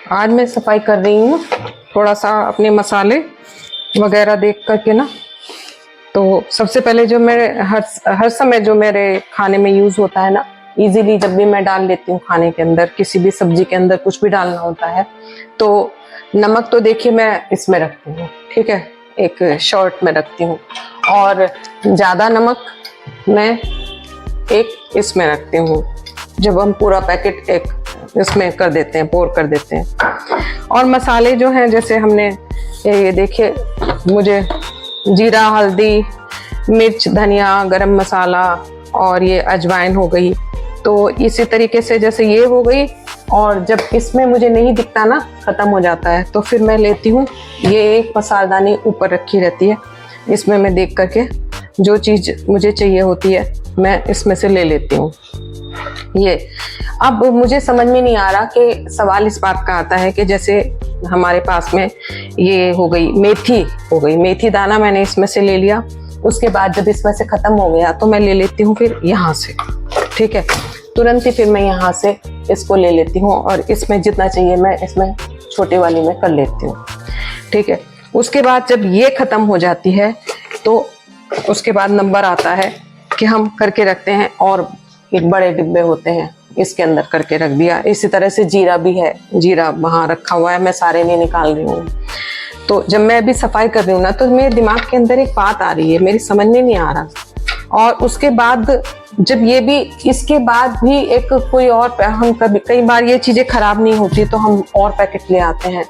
आज मैं सफाई कर रही हूँ थोड़ा सा अपने मसाले वगैरह देख करके ना। तो सबसे पहले जो मेरे हर समय जो मेरे खाने में यूज होता है ना, इजीली जब भी मैं डाल लेती हूँ खाने के अंदर, किसी भी सब्जी के अंदर कुछ भी डालना होता है तो नमक तो देखिए मैं इसमें रखती हूँ, ठीक है, एक शॉर्ट में रखती हूँ, और ज़्यादा नमक मैं एक इसमें रखती हूँ, जब हम पूरा पैकेट एक इसमें कर देते हैं, पोर कर देते हैं। और मसाले जो हैं जैसे हमने ये देखिए, मुझे जीरा, हल्दी, मिर्च, धनिया, गरम मसाला और ये अजवाइन हो गई, तो इसी तरीके से जैसे ये हो गई। और जब इसमें मुझे नहीं दिखता ना, ख़त्म हो जाता है, तो फिर मैं लेती हूँ ये एक मसालदानी ऊपर रखी रहती है, इसमें मैं देख करके जो चीज़ मुझे चाहिए होती है मैं इसमें से ले लेती हूँ। ये अब मुझे समझ में नहीं आ रहा कि सवाल इस बात का आता है कि जैसे हमारे पास में ये हो गई मेथी, हो गई मेथी दाना, मैंने इसमें से ले लिया, उसके बाद जब इसमें से ख़त्म हो गया तो मैं ले लेती हूँ फिर यहाँ से, ठीक है, तुरंत ही फिर मैं यहाँ से इसको ले लेती हूँ और इसमें जितना चाहिए मैं इसमें छोटी वाली में कर लेती हूँ, ठीक है। उसके बाद जब ये ख़त्म हो जाती है तो उसके बाद नंबर आता है कि हम करके रखते हैं, और एक बड़े डिब्बे होते हैं इसके अंदर करके रख दिया। इसी तरह से जीरा भी है, जीरा वहाँ रखा हुआ है, मैं सारे नहीं निकाल रही हूँ। तो जब मैं अभी सफाई कर रही हूँ ना, तो मेरे दिमाग के अंदर एक बात आ रही है, मेरी समझ में नहीं आ रहा। और उसके बाद जब ये भी, इसके बाद भी एक कोई और, हम कई बार ये चीज़ें ख़राब नहीं होती तो हम और पैकेट ले आते हैं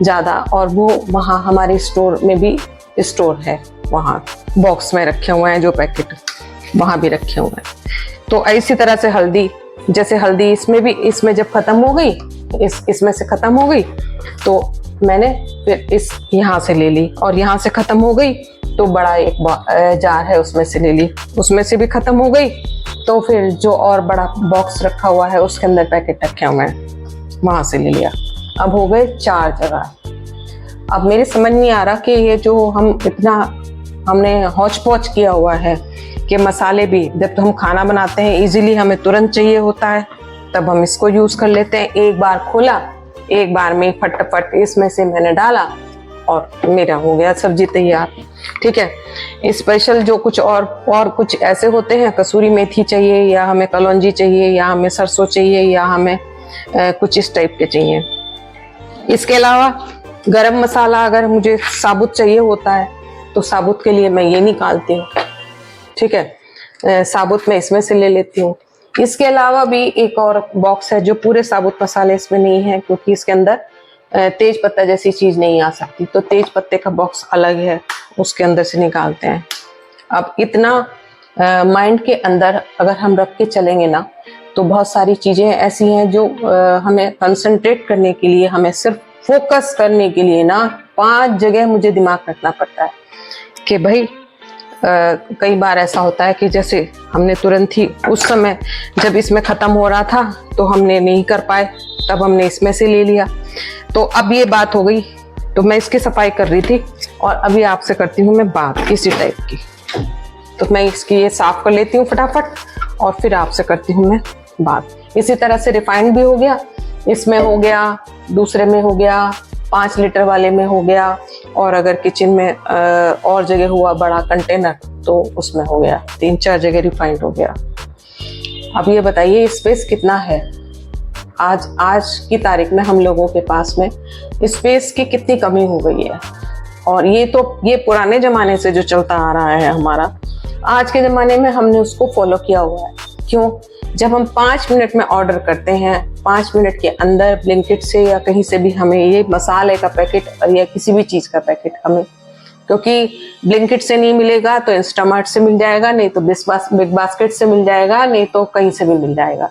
ज़्यादा, और वो वहाँ हमारे स्टोर में भी स्टोर है, वहाँ बॉक्स में रखे हुए हैं जो पैकेट, वहाँ भी रखे हुए हैं। तो इसी तरह से हल्दी, जैसे हल्दी इसमें भी, इसमें जब ख़त्म हो गई, इसमें से ख़त्म हो गई तो मैंने फिर इस यहाँ से ले ली, और यहाँ से ख़त्म हो गई तो बड़ा एक जार है उसमें से ले ली, उसमें से भी ख़त्म हो गई तो फिर जो और बड़ा बॉक्स रखा हुआ है उसके अंदर पैकेट रखे हुए हैं, वहाँ से ले लिया। अब हो गए 4 जगह। अब मेरे समझ नहीं आ रहा कि ये जो हम इतना हमने हौच पौच किया हुआ है कि मसाले भी जब तो हम खाना बनाते हैं इजीली हमें तुरंत चाहिए होता है, तब हम इसको यूज़ कर लेते हैं। एक बार खोला, एक बार में फटाफट इसमें से मैंने डाला और मेरा हो गया सब्जी तैयार, ठीक है। स्पेशल जो कुछ और कुछ ऐसे होते हैं, कसूरी मेथी चाहिए या हमें कलौंजी चाहिए या हमें सरसों चाहिए या हमें कुछ इस टाइप के चाहिए। इसके अलावा गरम मसाला अगर मुझे साबुत चाहिए होता है तो साबुत के लिए मैं ये निकालती हूँ, ठीक है, साबुत मैं इसमें से ले लेती हूँ। इसके अलावा भी एक और बॉक्स है जो पूरे साबुत मसाले इसमें नहीं है, क्योंकि इसके अंदर तेज पत्ता जैसी चीज़ नहीं आ सकती, तो तेज पत्ते का बॉक्स अलग है, उसके अंदर से निकालते हैं। अब इतना माइंड के अंदर अगर हम रख के चलेंगे ना, तो बहुत सारी चीज़ें ऐसी हैं जो हमें कंसंट्रेट करने के लिए, हमें सिर्फ फोकस करने के लिए ना 5 जगह मुझे दिमाग रखना पड़ता है कि भाई कई बार ऐसा होता है कि जैसे हमने तुरंत ही उस समय जब इसमें ख़त्म हो रहा था तो हमने नहीं कर पाए, तब हमने इसमें से ले लिया। तो अब ये बात हो गई, तो मैं इसकी सफाई कर रही थी और अभी आपसे करती हूँ मैं बात इसी टाइप की। तो मैं इसकी ये साफ़ कर लेती हूँ फटाफट और फिर आपसे करती हूँ मैं बात। इसी तरह से रिफाइंड भी हो गया, इसमें हो गया, दूसरे में हो गया, 5 लीटर वाले में हो गया, और अगर किचन में और जगह हुआ बड़ा कंटेनर तो उसमें हो गया, 3-4 जगह रिफाइंड हो गया। अब ये बताइए स्पेस कितना है आज की तारीख में हम लोगों के पास में स्पेस की कितनी कमी हो गई है। और ये पुराने ज़माने से जो चलता आ रहा है हमारा, आज के ज़माने में हमने उसको फॉलो किया हुआ है। क्यों? जब हम 5 मिनट में ऑर्डर करते हैं, 5 मिनट के अंदर ब्लिंकिट से या कहीं से भी हमें ये मसाले का पैकेट या किसी भी चीज़ का पैकेट हमें, क्योंकि ब्लिंकिट से नहीं मिलेगा तो इंस्टामार्ट से मिल जाएगा, नहीं तो बिग बास्केट से मिल जाएगा, नहीं तो कहीं से भी मिल जाएगा,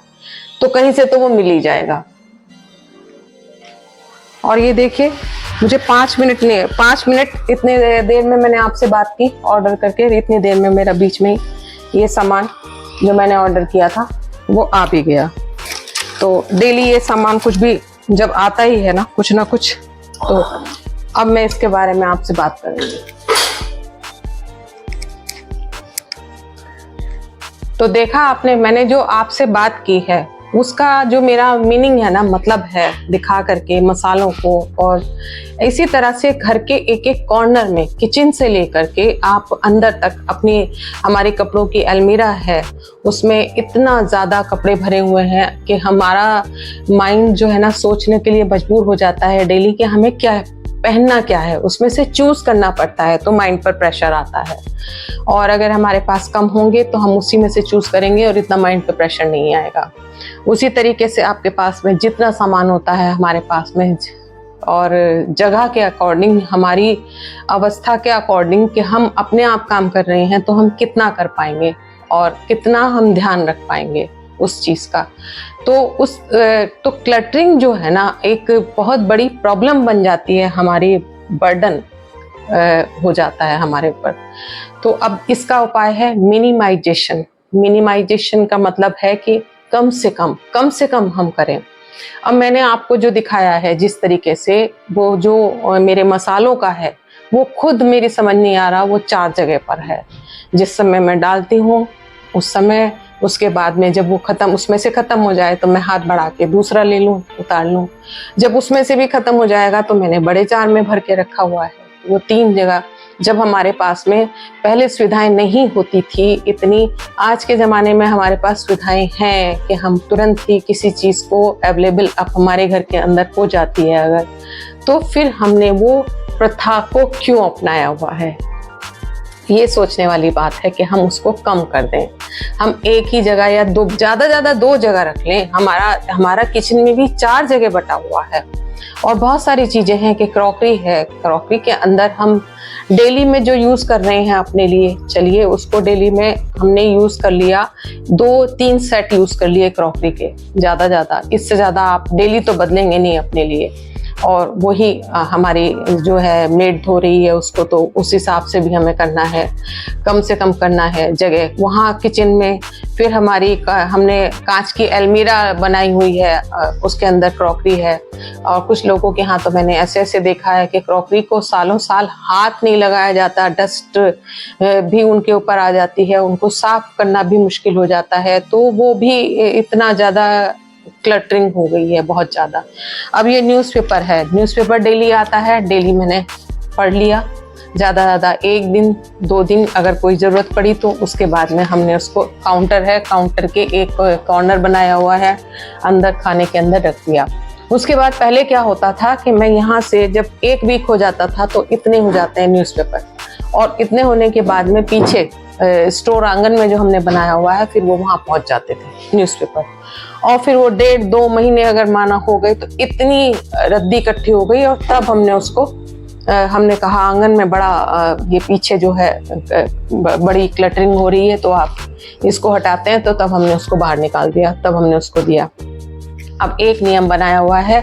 तो कहीं से तो वो मिल ही जाएगा। और ये देखिए मुझे 5 मिनट इतने देर में मैंने आपसे बात की ऑर्डर करके, इतनी देर में मेरा बीच में ये सामान जो मैंने ऑर्डर किया था वो आ भी गया। तो डेली ये सामान कुछ भी जब आता ही है ना, कुछ ना कुछ, तो अब मैं इसके बारे में आपसे बात कर रही हूँ। तो देखा आपने, मैंने जो आपसे बात की है उसका जो मेरा मीनिंग है ना, मतलब है दिखा करके मसालों को। और इसी तरह से घर के एक एक कॉर्नर में, किचन से लेकर के आप अंदर तक, अपनी हमारे कपड़ों की अलमीरा है, उसमें इतना ज़्यादा कपड़े भरे हुए हैं कि हमारा माइंड जो है ना सोचने के लिए मजबूर हो जाता है डेली कि हमें क्या पहनना क्या है, उसमें से चूज करना पड़ता है, तो माइंड पर प्रेशर आता है। और अगर हमारे पास कम होंगे तो हम उसी में से चूज करेंगे और इतना माइंड पर प्रेशर नहीं आएगा। उसी तरीके से आपके पास में जितना सामान होता है हमारे पास में, और जगह के अकॉर्डिंग, हमारी अवस्था के अकॉर्डिंग कि हम अपने आप काम कर रहे हैं तो हम कितना कर पाएंगे और कितना हम ध्यान रख पाएंगे उस चीज़ का। तो क्लटरिंग जो है ना एक बहुत बड़ी प्रॉब्लम बन जाती है, हमारी बर्डन हो जाता है हमारे ऊपर। तो अब इसका उपाय है मिनिमाइजेशन। मिनिमाइजेशन का मतलब है कि कम से कम हम करें। अब मैंने आपको जो दिखाया है जिस तरीके से, वो जो मेरे मसालों का है वो खुद मेरी समझ नहीं आ रहा, वो 4 जगह पर है। जिस समय मैं डालती हूँ उस समय, उसके बाद में जब वो खत्म, उसमें से खत्म हो जाए तो मैं हाथ बढ़ा के दूसरा ले लूँ, उतार लूँ। जब उसमें से भी खत्म हो जाएगा तो मैंने बड़े जार में भर के रखा हुआ है। वो 3 जगह, जब हमारे पास में पहले सुविधाएं नहीं होती थी इतनी, आज के ज़माने में हमारे पास सुविधाएं हैं कि हम तुरंत ही किसी चीज़ को अवेलेबल अब हमारे घर के अंदर हो जाती है अगर, तो फिर हमने वो प्रथा को क्यों अपनाया हुआ है। ये सोचने वाली बात है कि हम उसको कम कर दें। हम एक ही जगह या ज़्यादा 2 जगह रख लें। हमारा किचन में भी 4 जगह बटा हुआ है और बहुत सारी चीज़ें हैं कि क्रॉकरी है, क्रॉकरी के अंदर हम डेली में जो यूज़ कर रहे हैं अपने लिए, चलिए उसको डेली में हमने यूज़ कर लिया, 2-3 सेट यूज़ कर लिए क्रॉकरी के, ज़्यादा, इससे ज़्यादा आप डेली तो बदलेंगे नहीं अपने लिए। और वही हमारी जो है मेड धो रही है उसको, तो उस हिसाब से भी हमें करना है, कम से कम करना है जगह वहाँ किचन में। फिर हमने कांच की अलमीरा बनाई हुई है, उसके अंदर क्रॉकरी है। और कुछ लोगों के यहाँ तो मैंने ऐसे देखा है कि क्रॉकरी को सालों साल हाथ नहीं लगाया जाता, डस्ट भी उनके ऊपर आ जाती है, उनको साफ करना भी मुश्किल हो जाता है। तो वो भी इतना ज़्यादा क्लटरिंग हो गई है, बहुत ज़्यादा। अब ये न्यूज़पेपर है, न्यूज़पेपर डेली आता है, डेली मैंने पढ़ लिया, ज़्यादा 1 दिन 2 दिन अगर कोई ज़रूरत पड़ी तो उसके बाद में हमने उसको, काउंटर है, काउंटर के एक कॉर्नर बनाया हुआ है, अंदर खाने के अंदर रख दिया। उसके बाद पहले क्या होता था कि मैं यहाँ से जब 1 वीक हो जाता था तो इतने हो जाते हैं न्यूज़पेपर, और इतने होने के बाद में पीछे स्टोर आंगन में जो हमने बनाया हुआ है, फिर वो वहाँ पहुँच जाते थे न्यूज़पेपर। और फिर वो 1.5-2 महीने अगर माना हो गए तो इतनी रद्दी इकट्ठी हो गई, और तब हमने उसको हमने कहा आंगन में बड़ा ये पीछे जो है बड़ी क्लटरिंग हो रही है तो आप इसको हटाते हैं, तो तब हमने उसको बाहर निकाल दिया, तब हमने उसको दिया। अब एक नियम बनाया हुआ है,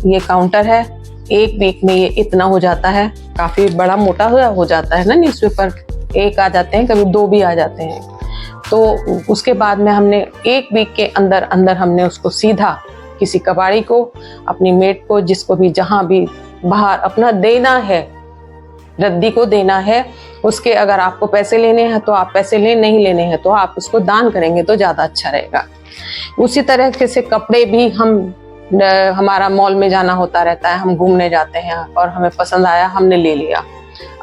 ये काउंटर है, 1 वीक में ये इतना हो जाता है, काफ़ी बड़ा मोटा हो जाता है ना न्यूज़पेपर, 1 आ जाते हैं, कभी 2 भी आ जाते हैं। तो उसके बाद में हमने 1 वीक के अंदर हमने उसको सीधा किसी कबाड़ी को, अपनी मेड को, जिसको भी जहाँ भी बाहर अपना देना है, रद्दी को देना है, उसके अगर आपको पैसे लेने हैं तो आप पैसे लें, नहीं लेने हैं तो आप उसको दान करेंगे तो ज़्यादा अच्छा रहेगा। उसी तरह से कपड़े भी हमारा मॉल में जाना होता रहता है, हम घूमने जाते हैं और हमें पसंद आया, हमने ले लिया।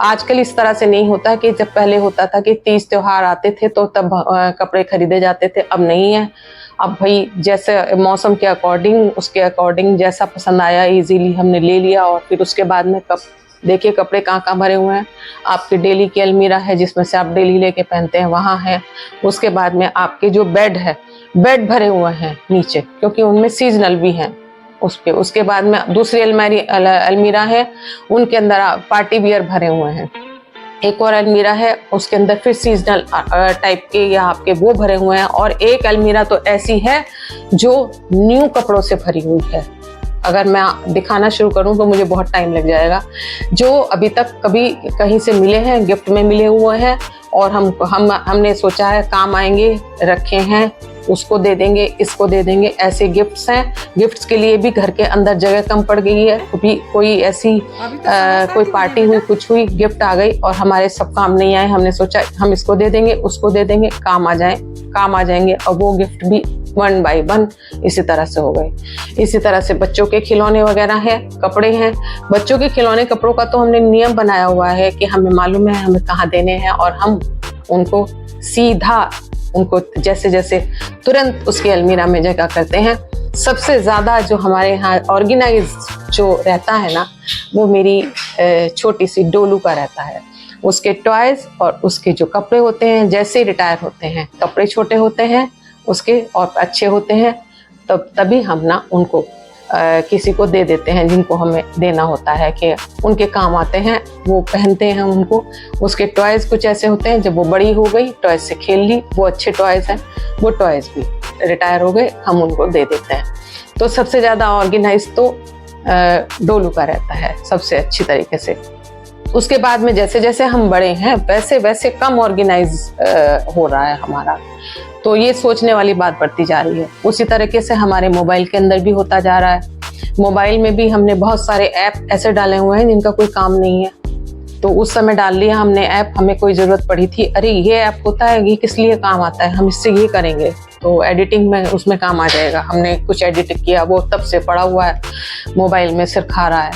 आजकल इस तरह से नहीं होता कि जब पहले होता था कि 30 त्योहार आते थे तो तब कपड़े खरीदे जाते थे, अब नहीं है। अब भाई जैसे मौसम के अकॉर्डिंग, उसके अकॉर्डिंग जैसा पसंद आया इजीली हमने ले लिया। और फिर उसके बाद में देखिए कपड़े कहाँ भरे हुए हैं, आपकी डेली की अलमीरा है जिसमें से आप डेली लेके पहनते हैं, वहाँ है। उसके बाद में आपके जो बेड है, बेड भरे हुए हैं नीचे, क्योंकि उनमें सीजनल भी हैं उस पे। उसके बाद में दूसरी अलमीरा है, उनके अंदर पार्टी वियर भरे हुए हैं। एक और अलमीरा है, उसके अंदर फिर सीजनल टाइप के या आपके वो भरे हुए हैं। और एक अलमीरा तो ऐसी है जो न्यू कपड़ों से भरी हुई है। अगर मैं दिखाना शुरू करूं तो मुझे बहुत टाइम लग जाएगा, जो अभी तक कभी कहीं से मिले हैं, गिफ्ट में मिले हुए हैं, और हमने सोचा है काम आएंगे, रखे हैं, उसको दे देंगे, इसको दे देंगे, ऐसे गिफ्ट्स हैं। गिफ्ट्स के लिए भी घर के अंदर जगह कम पड़ गई है। कोई ऐसी कोई पार्टी हुई, कुछ हुई, गिफ्ट आ गई और हमारे सब काम नहीं आए, हमने सोचा हम इसको दे देंगे, उसको दे देंगे, काम आ जाएंगे, और वो गिफ्ट भी 1 by 1 इसी तरह से हो गए। इसी तरह से बच्चों के खिलौने वगैरह हैं, कपड़े हैं। बच्चों के खिलौने कपड़ों का तो हमने नियम बनाया हुआ है कि हमें मालूम है हमें कहाँ देने हैं, और हम उनको सीधा उनको जैसे जैसे तुरंत उसकी अलमीरा में जगह करते हैं। सबसे ज़्यादा जो हमारे यहाँ ऑर्गेनाइज जो रहता है ना, वो मेरी छोटी सी डोलू का रहता है। उसके टॉयज और उसके जो कपड़े होते हैं, जैसे रिटायर होते हैं, कपड़े छोटे होते हैं उसके और अच्छे होते हैं, तभी हम ना उनको किसी को दे देते हैं जिनको हमें देना होता है कि उनके काम आते हैं, वो पहनते हैं उनको। उसके टॉयज कुछ ऐसे होते हैं, जब वो बड़ी हो गई, टॉयज से खेल ली, वो अच्छे टॉयज हैं, वो टॉयज भी रिटायर हो गए, हम उनको दे देते हैं। तो सबसे ज़्यादा ऑर्गेनाइज तो डोलू का रहता है सबसे अच्छी तरीके से। उसके बाद में जैसे जैसे हम बड़े हैं वैसे वैसे कम ऑर्गेनाइज हो रहा है हमारा, तो ये सोचने वाली बात बढ़ती जा रही है। उसी तरीके से हमारे मोबाइल के अंदर भी होता जा रहा है। मोबाइल में भी हमने बहुत सारे ऐप ऐसे डाले हुए हैं जिनका कोई काम नहीं है, तो उस समय डाल लिया हमने ऐप, हमें कोई ज़रूरत पड़ी थी, अरे ये ऐप होता है, ये किस लिए काम आता है, हम इससे ये करेंगे, तो एडिटिंग में उसमें काम आ जाएगा। हमने कुछ एडिट किया, वो तब से पड़ा हुआ है मोबाइल में, सिर खा रहा है,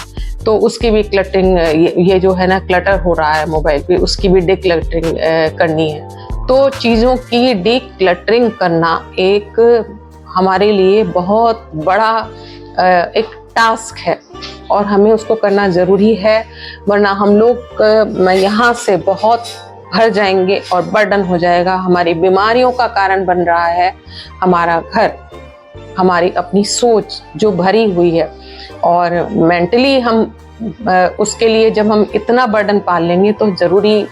तो उसकी भी क्लटरिंग, ये जो है ना क्लटर हो रहा है मोबाइल पे, उसकी भी डिक्लटरिंग करनी है। तो चीज़ों की डिक्लटरिंग करना एक हमारे लिए बहुत बड़ा एक टास्क है और हमें उसको करना ज़रूरी है, वरना हम लोग यहाँ से बहुत भर जाएंगे और बर्डन हो जाएगा। हमारी बीमारियों का कारण बन रहा है हमारा घर, हमारी अपनी सोच जो भरी हुई है, और मेंटली हम उसके लिए जब हम इतना बर्डन पाल लेंगे तो ज़रूरी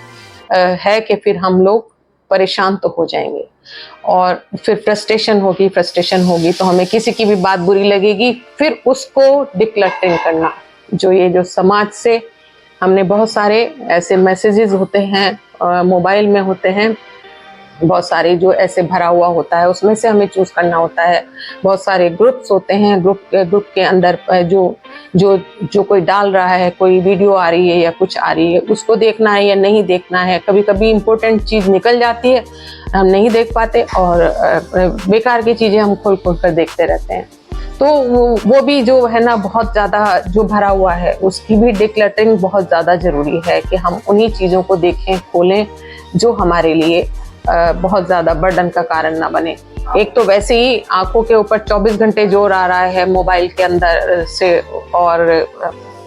है कि फिर हम लोग परेशान तो हो जाएंगे, और फिर फ्रस्ट्रेशन होगी तो हमें किसी की भी बात बुरी लगेगी, फिर उसको डिक्लटरिंग करना। जो समाज से हमने बहुत सारे ऐसे मैसेजेस होते हैं मोबाइल में होते हैं, बहुत सारे जो ऐसे भरा हुआ होता है, उसमें से हमें चूज करना होता है। बहुत सारे ग्रुप्स होते हैं, ग्रुप के अंदर जो कोई डाल रहा है, कोई वीडियो आ रही है या कुछ आ रही है, उसको देखना है या नहीं देखना है। कभी कभी इम्पोर्टेंट चीज़ निकल जाती है, हम नहीं देख पाते, और बेकार की चीज़ें हम खोल कर देखते रहते हैं। तो वो भी जो है ना बहुत ज़्यादा जो भरा हुआ है, उसकी भी डिक्लटरिंग बहुत ज़्यादा ज़रूरी है कि हम उन्हीं चीज़ों को देखें, खोलें जो हमारे लिए बहुत ज़्यादा बर्डन का कारण ना बने। एक तो वैसे ही आंखों के ऊपर 24 घंटे जोर आ रहा है मोबाइल के अंदर से, और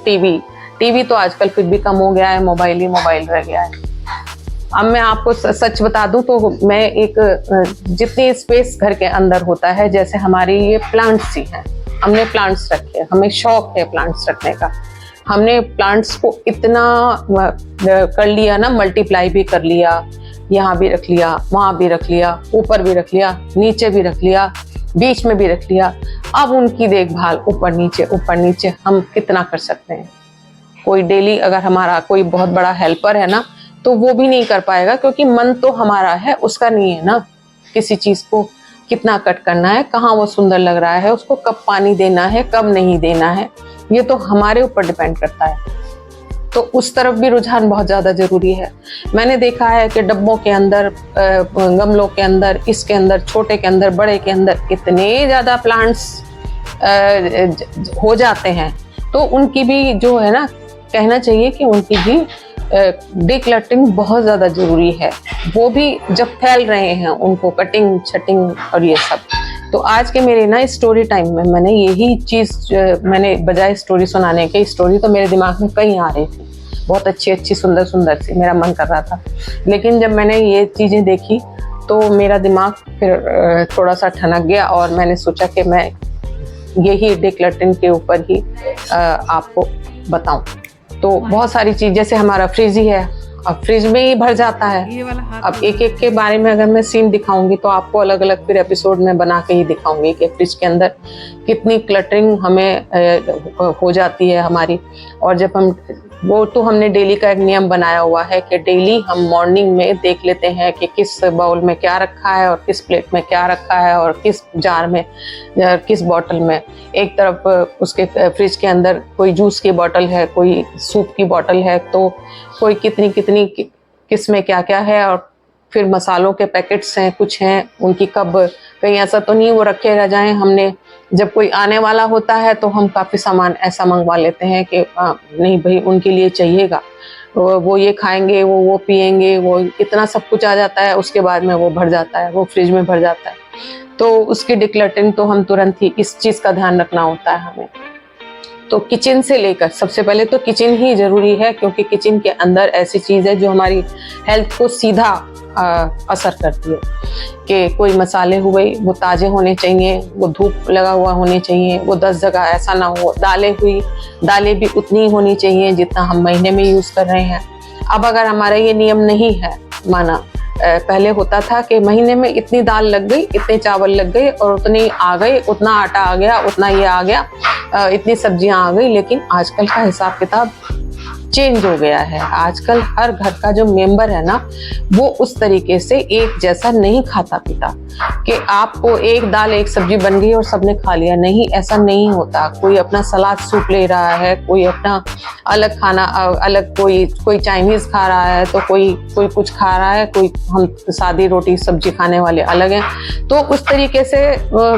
टीवी तो आजकल फिर भी कम हो गया है, मोबाइल ही मोबाइल रह गया है। अब मैं आपको सच बता दूं तो मैं एक जितनी स्पेस घर के अंदर होता है, जैसे हमारी ये प्लांट्स ही हैं, हमने प्लांट्स रखे, हमें शौक है प्लांट्स रखने का। हमने प्लांट्स को इतना कर लिया ना, मल्टीप्लाई भी कर लिया, यहाँ भी रख लिया, वहाँ भी रख लिया, ऊपर भी रख लिया, नीचे भी रख लिया, बीच में भी रख लिया। अब उनकी देखभाल ऊपर नीचे हम कितना कर सकते हैं? कोई डेली अगर हमारा कोई बहुत बड़ा हेल्पर है ना, तो वो भी नहीं कर पाएगा, क्योंकि मन तो हमारा है, उसका नहीं है ना। किसी चीज़ को कितना कट करना है, कहाँ वो सुंदर लग रहा है, उसको कब पानी देना है, कब नहीं देना है, ये तो हमारे ऊपर डिपेंड करता है। तो उस तरफ भी रुझान बहुत ज़्यादा ज़रूरी है। मैंने देखा है कि डब्बों के अंदर, गमलों के अंदर, इसके अंदर, छोटे के अंदर, बड़े के अंदर इतने ज़्यादा प्लांट्स हो जाते हैं, तो उनकी भी जो है ना, कहना चाहिए कि उनकी भी डिक्लटरिंग बहुत ज़्यादा ज़रूरी है। वो भी जब फैल रहे हैं, उनको कटिंग छटिंग और ये सब। तो आज के मेरे ना स्टोरी टाइम में मैंने यही चीज़, मैंने बजाय स्टोरी सुनाने के, स्टोरी तो मेरे दिमाग में कहीं आ रही थी, बहुत अच्छी सुंदर सी, मेरा मन कर रहा था। लेकिन जब मैंने ये चीज़ें देखी तो मेरा दिमाग फिर थोड़ा सा ठनक गया, और मैंने सोचा कि मैं यही डिक्लटरिंग के ऊपर ही आपको बताऊं। तो बहुत सारी चीज़, जैसे हमारा फ्रिज ही है, अब फ्रिज में ही भर जाता है। अब एक एक के बारे में अगर मैं सीन दिखाऊंगी तो आपको अलग अलग फिर एपिसोड में बना के ही दिखाऊंगी कि फ्रिज के अंदर कितनी क्लटरिंग हमें हो जाती है हमारी। और जब हम वो तो हमने डेली का एक नियम बनाया हुआ है कि डेली हम मॉर्निंग में देख लेते हैं कि किस बाउल में क्या रखा है और किस प्लेट में क्या रखा है और किस जार में, किस बॉटल में। एक तरफ उसके फ्रिज के अंदर कोई जूस की बॉटल है, कोई सूप की बॉटल है, तो कोई कितनी कितनी किस में क्या क्या है, और फिर मसालों के पैकेट्स हैं, कुछ हैं उनकी कब, कहीं ऐसा तो नहीं वो रखे रह जाएं। हमने जब कोई आने वाला होता है तो हम काफ़ी सामान ऐसा मंगवा लेते हैं कि नहीं भाई उनके लिए चाहिएगा, वो ये खाएंगे, वो पिएंगे, वो इतना सब कुछ आ जाता है, उसके बाद में वो भर जाता है, वो फ्रिज में भर जाता है। तो उसकी डिक्लटरिंग तो हम तुरंत ही इस चीज़ का ध्यान रखना होता है हमें। तो किचन से लेकर, सबसे पहले तो किचन ही ज़रूरी है, क्योंकि किचन के अंदर ऐसी चीज़ है जो हमारी हेल्थ को सीधा असर करती है। कि कोई मसाले हुए वो ताज़े होने चाहिए, वो धूप लगा हुआ होने चाहिए, वो 10 जगह ऐसा ना हो। दालें भी उतनी होनी चाहिए जितना हम महीने में यूज़ कर रहे हैं। अब अगर हमारा ये नियम नहीं है, माना पहले होता था कि महीने में इतनी दाल लग गई, इतने चावल लग गए और उतने आ गए, उतना आटा आ गया, उतना ये आ गया, इतनी सब्जियां आ गई। लेकिन आजकल का हिसाब किताब चेंज हो गया है। आजकल हर घर का जो मेंबर है ना, वो उस तरीके से एक जैसा नहीं खाता पीता कि आपको एक दाल एक सब्जी बन गई और सबने खा लिया। नहीं, ऐसा नहीं होता। कोई अपना सलाद सूप ले रहा है, कोई अपना अलग खाना, अलग कोई चाइनीज खा रहा है, तो कोई कुछ खा रहा है, कोई हम सादी रोटी सब्जी खाने वाले अलग हैं। तो उस तरीके से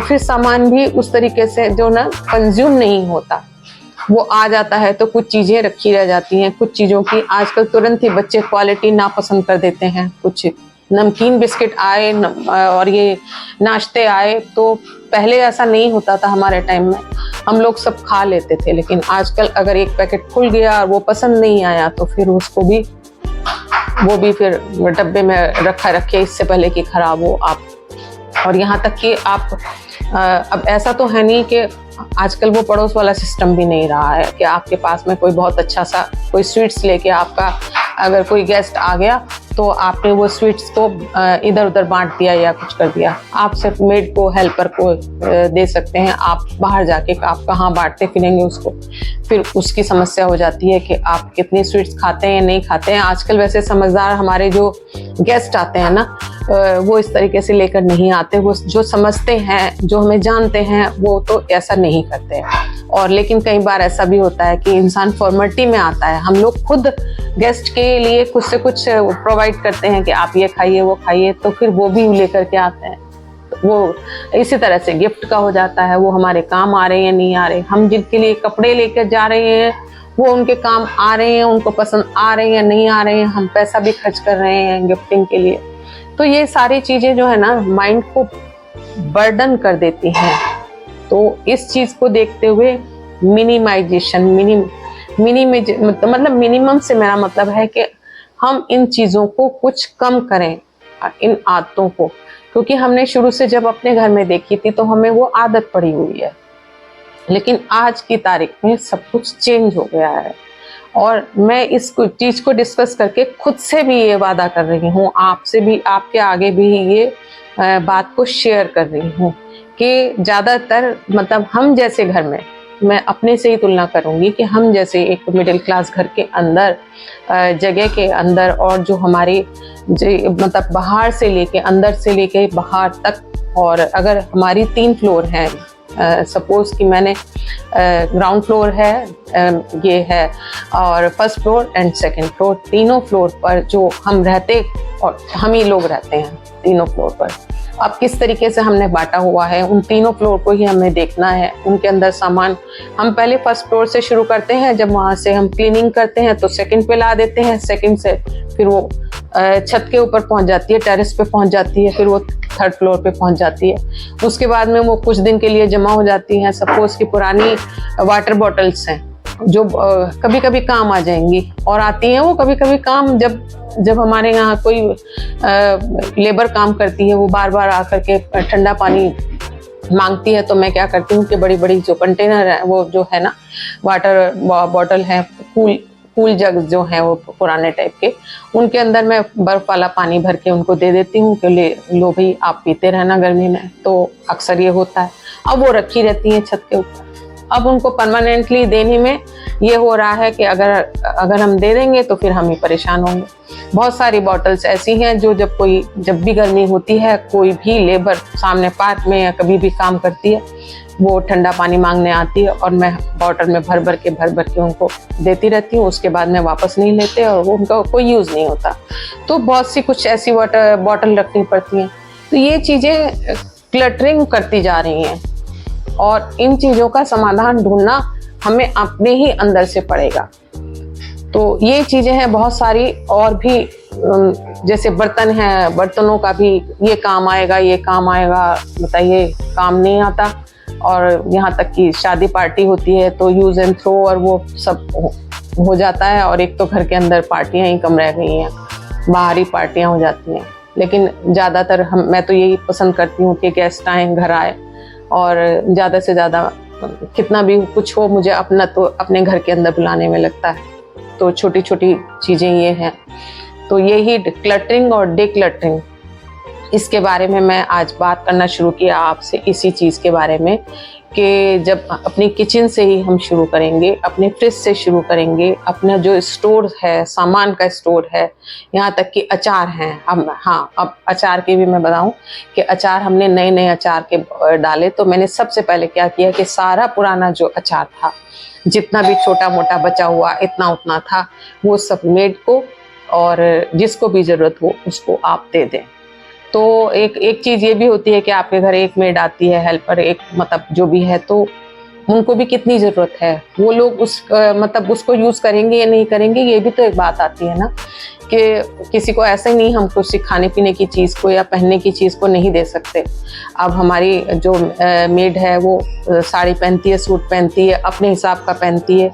फिर सामान भी उस तरीके से जो ना कंज्यूम नहीं होता, वो आ जाता है। तो कुछ चीज़ें रखी रह जाती हैं, कुछ चीज़ों की आजकल तुरंत ही बच्चे क्वालिटी नापसंद कर देते हैं। कुछ नमकीन बिस्किट आए और ये नाश्ते आए, तो पहले ऐसा नहीं होता था। हमारे टाइम में हम लोग सब खा लेते थे, लेकिन आजकल अगर एक पैकेट खुल गया और वो पसंद नहीं आया तो फिर उसको भी वो भी फिर डब्बे में रखे इससे पहले कि खराब हो आप। और यहाँ तक कि आप अब ऐसा तो है नहीं कि आजकल वो पड़ोस वाला सिस्टम भी नहीं रहा है कि आपके पास में कोई बहुत अच्छा सा कोई स्वीट्स लेके आपका अगर कोई गेस्ट आ गया तो आपने वो स्वीट्स को इधर उधर बांट दिया या कुछ कर दिया। आप सिर्फ मेड को, हेल्पर को दे सकते हैं। आप बाहर जाके आप कहाँ बांटते फिरेंगे उसको, फिर उसकी समस्या हो जाती है कि आप कितनी स्वीट्स खाते हैं नहीं खाते हैं। आजकल वैसे समझदार हमारे जो गेस्ट आते हैं ना, वो इस तरीके से लेकर नहीं आते। वो जो समझते हैं, जो हमें जानते हैं, वो तो ऐसा नहीं करते हैं। और लेकिन कई बार ऐसा भी होता है कि इंसान फॉर्मेलिटी में आता है। हम लोग खुद गेस्ट के लिए कुछ से कुछ प्रोवाइड करते हैं कि आप ये खाइए वो खाइए, तो फिर वो भी लेकर के आते हैं। वो इसी तरह से गिफ्ट का हो जाता है, वो हमारे काम आ रहे हैं या नहीं आ रहे। हम जिनके लिए कपड़े लेकर जा रहे हैं वो उनके काम आ रहे हैं, उनको पसंद आ रहे हैं या नहीं आ रहे हैं। हम पैसा भी खर्च कर रहे हैं गिफ्टिंग के लिए। तो ये सारी चीज़ें जो है ना, माइंड को बर्डन कर देती हैं। तो इस चीज़ को देखते हुए मिनिमाइजेशन, मतलब मिनिमम से मेरा मतलब है कि हम इन चीज़ों को कुछ कम करें, इन आदतों को। क्योंकि हमने शुरू से जब अपने घर में देखी थी तो हमें वो आदत पड़ी हुई है। लेकिन आज की तारीख में सब कुछ चेंज हो गया है। और मैं इस चीज़ को डिस्कस करके खुद से भी ये वादा कर रही हूँ, आपसे भी, आपके आगे भी ये बात को शेयर कर रही हूँ कि ज़्यादातर मतलब हम जैसे घर में, मैं अपने से ही तुलना करूँगी कि हम जैसे एक मिडिल क्लास घर के अंदर, जगह के अंदर, और जो हमारी मतलब बाहर से लेके, अंदर से लेके बाहर तक, और अगर हमारी 3 फ्लोर हैं, सपोज कि मैंने ग्राउंड फ्लोर है, ये है, और first floor and second floor, तीनों फ्लोर पर जो हम रहते, और हम ही लोग रहते हैं तीनों फ्लोर पर। अब किस तरीके से हमने बांटा हुआ है, उन तीनों फ्लोर को ही हमें देखना है। उनके अंदर सामान हम पहले फर्स्ट फ्लोर से शुरू करते हैं, जब वहाँ से हम क्लीनिंग करते हैं तो सेकंड पे ला देते हैं, सेकंड से फिर वो छत के ऊपर पहुँच जाती है, टेरेस पे पहुँच जाती है, फिर वो थर्ड फ्लोर पे पहुँच जाती है। उसके बाद में वो कुछ दिन के लिए जमा हो जाती हैं। सपोज की पुरानी वाटर बॉटल्स हैं जो कभी कभी काम आ जाएंगी, और आती हैं वो कभी कभी काम, जब हमारे यहाँ कोई लेबर काम करती है, वो बार बार आकर के ठंडा पानी मांगती है, तो मैं क्या करती हूँ कि बड़ी बड़ी जो कंटेनर है, वो जो है ना वाटर बॉटल है, कूल जग जो है वो पुराने टाइप के, उनके अंदर मैं बर्फ वाला पानी भर के उनको दे देती हूँ कि लो भाई आप पीते रहना गर्मी में। तो अक्सर ये होता है। अब वो रखी रहती हैं छत के ऊपर। अब उनको परमानेंटली देने में ये हो रहा है कि अगर अगर हम दे देंगे तो फिर हम ही परेशान होंगे। बहुत सारी बॉटल्स ऐसी हैं जो जब भी गर्मी होती है, कोई भी लेबर सामने पार्क में या कभी भी काम करती है, वो ठंडा पानी मांगने आती है और मैं बॉटल में भर भर के उनको देती रहती हूँ। उसके बाद में वापस नहीं लेते और वो उनका कोई यूज़ नहीं होता। तो बहुत सी कुछ ऐसी बॉटल रखनी पड़ती हैं। तो ये चीज़ें क्लटरिंग करती जा रही हैं और इन चीज़ों का समाधान ढूंढना हमें अपने ही अंदर से पड़ेगा। तो ये चीज़ें हैं बहुत सारी, और भी जैसे बर्तन हैं, बर्तनों का भी ये काम आएगा, ये काम आएगा, बताइए काम नहीं आता। और यहाँ तक कि शादी पार्टी होती है तो यूज़ एंड थ्रो और वो सब हो जाता है। और एक तो घर के अंदर पार्टियाँ ही कम रह गई हैं, बाहरी पार्टियाँ हो जाती हैं। लेकिन ज़्यादातर मैं तो यही पसंद करती हूँ कि गेस्ट आए, घर आए, और ज़्यादा से ज़्यादा कितना भी कुछ हो, मुझे अपना तो अपने घर के अंदर बुलाने में लगता है। तो छोटी छोटी चीज़ें ये हैं। तो यही क्लटरिंग और डिक्लटरिंग, इसके बारे में मैं आज बात करना शुरू किया आपसे, इसी चीज़ के बारे में कि जब अपनी किचन से ही हम शुरू करेंगे, अपने फ्रिज से शुरू करेंगे, अपना जो स्टोर है, सामान का स्टोर है, यहाँ तक कि अचार हैं हम। हाँ, अब अचार की भी मैं बताऊँ कि अचार हमने नए नए अचार के डाले। तो मैंने सबसे पहले क्या किया कि सारा पुराना जो अचार था, जितना भी छोटा मोटा बचा हुआ इतना उतना था, वो सब मेड को और जिसको भी ज़रूरत हो उसको आप दे दें। तो एक चीज़ ये भी होती है कि आपके घर एक मेड आती है, हेल्पर, एक मतलब जो भी है, तो उनको भी कितनी ज़रूरत है, वो लोग मतलब उसको यूज़ करेंगे या नहीं करेंगे, ये भी तो एक बात आती है ना। कि किसी को ऐसा ही नहीं हम कुछ खाने पीने की चीज़ को या पहनने की चीज़ को नहीं दे सकते। अब हमारी जो मेड है वो साड़ी पहनती है, सूट पहनती है, अपने हिसाब का पहनती है,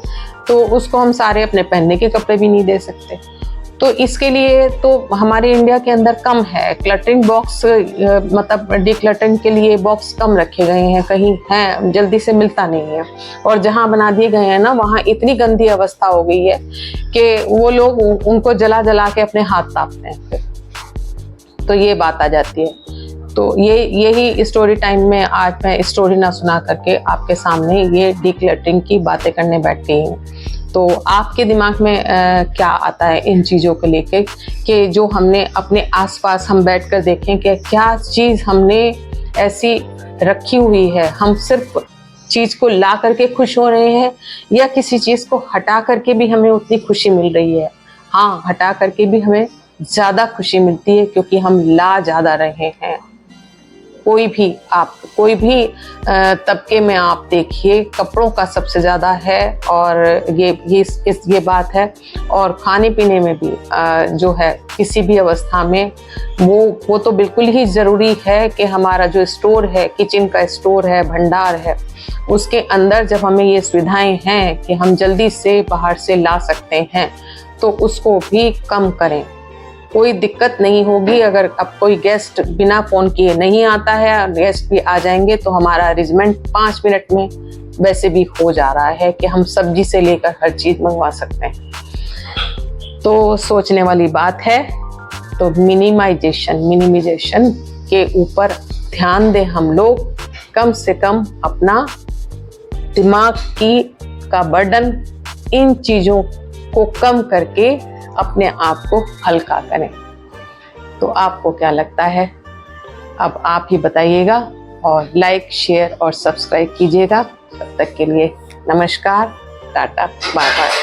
तो उसको हम सारे अपने पहनने के कपड़े भी नहीं दे सकते। तो इसके लिए तो हमारे इंडिया के अंदर कम है क्लटरिंग बॉक्स, मतलब डिक्लटरिंग के लिए बॉक्स कम रखे गए हैं, कहीं हैं जल्दी से मिलता नहीं है। और जहाँ बना दिए गए हैं ना, वहाँ इतनी गंदी अवस्था हो गई है कि वो लोग उनको जला जला के अपने हाथ तापते हैं। तो ये बात आ जाती है। तो यही स्टोरी टाइम में आज मैं स्टोरी ना सुना करके आपके सामने ये डिक्लटरिंग की बातें करने बैठ गई हूँ। तो आपके दिमाग में क्या आता है इन चीज़ों को लेके कि जो हमने अपने आसपास हम बैठकर देखें कि क्या चीज़ हमने ऐसी रखी हुई है, हम सिर्फ चीज़ को ला करके खुश हो रहे हैं या किसी चीज़ को हटा करके भी हमें उतनी खुशी मिल रही है। हाँ, हटा करके भी हमें ज़्यादा खुशी मिलती है क्योंकि हम ला ज़्यादा रहे हैं। कोई भी तबके में आप देखिए, कपड़ों का सबसे ज़्यादा है और ये बात है। और खाने पीने में भी जो है किसी भी अवस्था में वो तो बिल्कुल ही ज़रूरी है कि हमारा जो स्टोर है, किचन का स्टोर है, भंडार है, उसके अंदर जब हमें ये सुविधाएं हैं कि हम जल्दी से बाहर से ला सकते हैं, तो उसको भी कम करें। कोई दिक्कत नहीं होगी। अगर अब कोई गेस्ट बिना फ़ोन किए नहीं आता है, गेस्ट भी आ जाएंगे तो हमारा अरेंजमेंट 5 मिनट में वैसे भी हो जा रहा है कि हम सब्जी से लेकर हर चीज़ मंगवा सकते हैं। तो सोचने वाली बात है। तो मिनिमाइजेशन के ऊपर ध्यान दें हम लोग, कम से कम अपना दिमाग का बर्डन इन चीज़ों को कम करके अपने आप को हल्का करें। तो आपको क्या लगता है, अब आप ही बताइएगा और लाइक, शेयर और सब्सक्राइब कीजिएगा। तब तक के लिए नमस्कार, टाटा, बाय बाय।